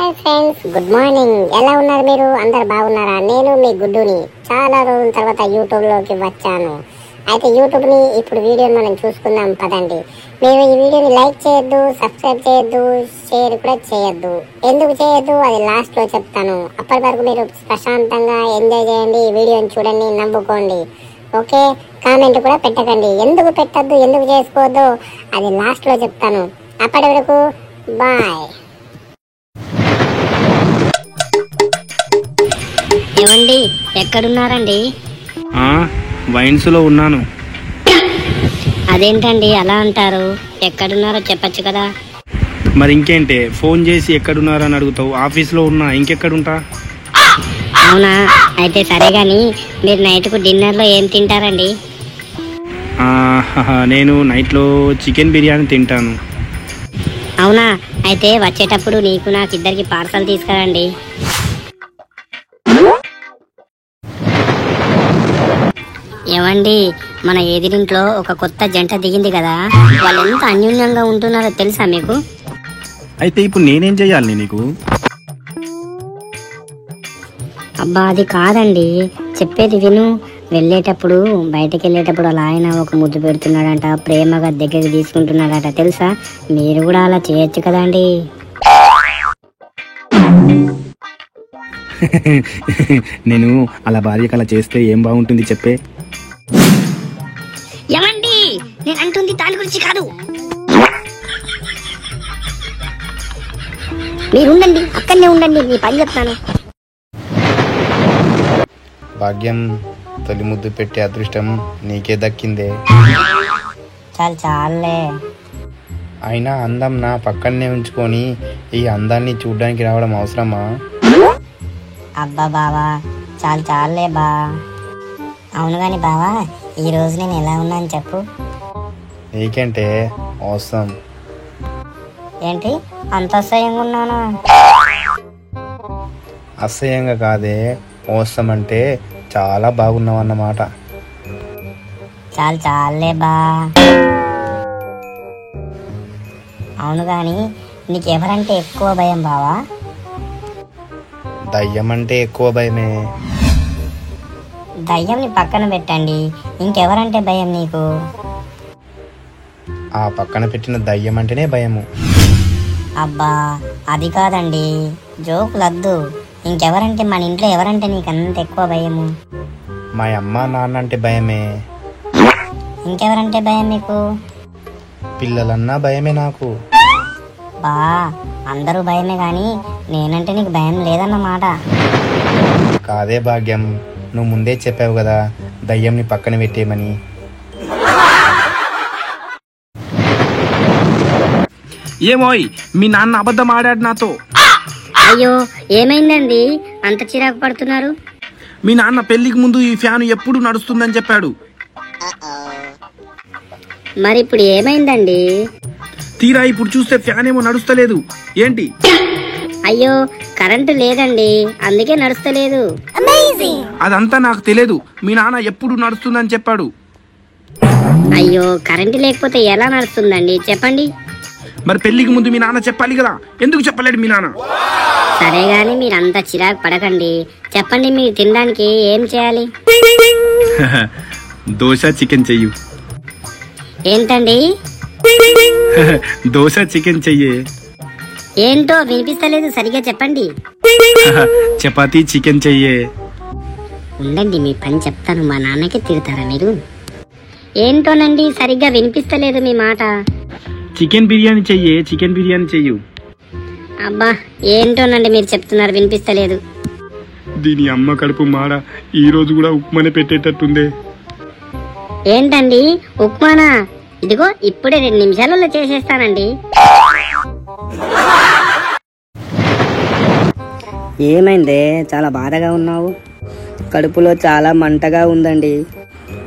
Hi friends, good morning. ఎలా ఉన్నారు మీరు? అందరు బాగున్నారా? నేను మీ గుడ్డుని చాలా రోజుల తర్వాత యూట్యూబ్లోకి వచ్చాను. అయితే యూట్యూబ్ని ఇప్పుడు వీడియోని మనం చూసుకుందాం పదండి. మీరు ఈ వీడియోని లైక్ చేయొద్దు, సబ్స్క్రైబ్ చేయొద్దు, షేర్ కూడా చేయొద్దు. ఎందుకు చేయొద్దు అది లాస్ట్లో చెప్తాను. అప్పటి వరకు మీరు ప్రశాంతంగా ఎంజాయ్ చేయండి, ఈ వీడియోని చూడండి, నవ్వుకోండి. ఓకే, కామెంట్ కూడా పెట్టకండి. ఎందుకు పెట్టద్దు, ఎందుకు చేసుకోవద్దు అది లాస్ట్లో చెప్తాను. అప్పటి వరకు బాయ్. ఏమండి, ఎక్కడున్నారండి? వైన్స్ లో ఉన్నాను. అదేంటండి అలా అంటారు? ఎక్కడున్నారో చెప్పచ్చు కదా. మరి ఇంకేంటే, ఫోన్ చేసి ఎక్కడున్నారని అడుగుతావు? ఆఫీస్లో ఉన్నా, ఇంకెక్కడుంటా? అవునా, అయితే సరే గాని మీరు నైట్కు డిన్నర్లో ఏం తింటారండి? నేను నైట్లో చికెన్ బిర్యానీ తింటాను. అవునా, అయితే వచ్చేటప్పుడు నీకు నాకు ఇద్దరికి పార్సల్ తీసుకురండి. ఏమండి, మన ఎదిరింట్లో ఒక కొత్త జంట దిగింది కదా, వాళ్ళు ఎంత అన్యోన్యంగా ఉంటున్నారో తెలుసా మీకు? అయితే ఇప్పుడు నేనేం చెయ్యాలి నీకు? అబ్బా అది కాదండి, చెప్పేది విను. బయటికి వెళ్ళేటప్పుడు అలా ఆయన ఒక ముద్దు పెడుతున్నాడంట, ప్రేమగా దగ్గరికి తీసుకుంటున్నాడట, తెలుసా? మీరు కూడా అలా చేయొచ్చు కదండి. నేను అలా భార్యకు అలా చేస్తే ఏం బాగుంటుంది చెప్పే? ఏమండి, నేను అంటుంది దాని గురించి కాదు. మీరుండండి, అక్కడనే ఉండండి, మీ పని చెప్తాను. భాగ్యం, తొలి ముద్దు పెట్టే అదృష్టం నీకే దక్కిందే. చాలే. అయినా అందం నా పక్కనే ఉంచుకొని ఈ అందాన్ని చూడ్డానికి రావడం అవసరమా? అబ్బా బావా, చాలే బా. అవును గాని బావా, ఈ రోజు నేను ఎలా ఉన్నాను చెప్పు. నీకంటే అవసరం. ఏంటి అంత అసహ్యంగా ఉన్నానా? అసహ్యంగా కాదే, అవసరం అంటే చాలా బాగున్నావు అన్నమాట. చాలే బా. అవును గాని నీకెవరంటే ఎక్కువ భయం బావా? దయ్యం అంటే ఎక్కువ భయమే. దయ్యంని పక్కన పెట్టండి, ఇంకెవరంటే భయం నీకు? ఆ పక్కన పెట్టిన దయ్యం అంటేనే భయము. అబ్బా అది కాదండి, జోకులద్దు. ఇంకెవరంటే, మన ఇంట్లో ఎవరంటే నీకు అంత ఎక్కువ భయము? మా అమ్మ నాన్న అంటే భయమే. ఇంకెవరంటే భయం నీకు? పిల్లలన్నా భయమే నాకు. బా, అందరూ భయమే గాని నేనంటే నీకు భయం లేదన్నమాట. కాదే భాగ్యం, నువ్వు ముందే చెప్పావు కదా దయ్యంని పక్కన పెట్టేయమని. ఏమోయ్, మీ నాన్న అబద్ధం ఆడాడు నాతో. అయ్యో, ఏమైందండి అంత చిరాకు పడుతున్నారు? మీ నాన్న పెళ్లికి ముందు ఈ ఫ్యాన్ ఎప్పుడు నడుస్తుందని చెప్పాడు. మరి ఇప్పుడు ఏమైందండి? తీరా ఇప్పుడు చూస్తే ఫ్యాన్ ఏమో నడుస్తలేదు. ఏంటి? అయ్యో, కరెంటు లేదండి, అందుకే నడుస్తలేదు. అదంతా నాకు తెలియదు. మీ నాన్న ఎప్పుడు నడుస్తుందని చెప్పాడు. అయ్యో, కరెంటు లేకపోతే ఎలా నడుస్తుందండి చెప్పండి. మరి పెళ్లికి ముందు మీ నాన్న చెప్పాలి కదా, ఎందుకు చెప్పలేడు మీ నాన్న? సరే గాని మీరంతా చిరాకు పడకండి, చెప్పండి మీరు తినడానికి ఏం చేయాలి? దోశ చికెన్ చెయ్యు. ఏంటండి? దోశ చికెన్ చెయ్యే. ఏంటో వినిపిస్తలేదు, సరిగా చెప్పండి. చపాతీ చికెన్ చెయ్యే. ఉండండి, మీ పని చెప్తాను. మా నాన్నకి తిడతారా మీరు? ఏంటోనండి, సరిగ్గా వినిపిస్తలేదు మీ మాట. చికెన్ బిర్యానీ చెయ్యే, చికెన్ బిర్యానీ చెయ్యు. అబ్బా ఏంటోనండి మీరు చెప్తున్నారు, వినిపిస్తలేదు. దీని అమ్మ కడుపు మాడ, ఈ రోజు కూడా ఉప్మానే పెట్టేటట్టుందే. ఏంటండి ఉప్మానా? ఇదిగో ఇప్పుడే 2 నిమిషాలలో చేసేస్తానండి. ఏమైందే, చాలా బాధగా ఉన్నావు? కడుపులో చాలా మంటగా ఉందండి.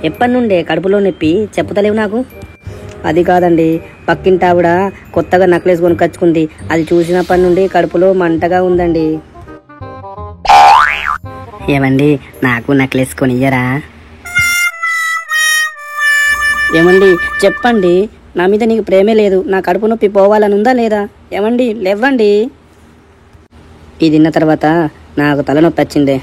ఎప్పటి నుండే కడుపులో నొప్పి చెప్పుతలేవు నాకు? అది కాదండి, పక్కింటి ఆవిడ కొత్తగా నెక్లెస్ కొనుకొచ్చుకుంది, అది చూసినప్పటి నుండి కడుపులో మంటగా ఉందండి. ఏమండి, నాకు నెక్లెస్ కొనియ్యరా? ఏమండి చెప్పండి, నా మీద నీకు ప్రేమే లేదు, నా కడుపు నొప్పి పోవాలని ఉందా లేదా? ఏమండి లేవండి. ఇది తిన్న తర్వాత నాకు తలనొప్పి వచ్చిందే.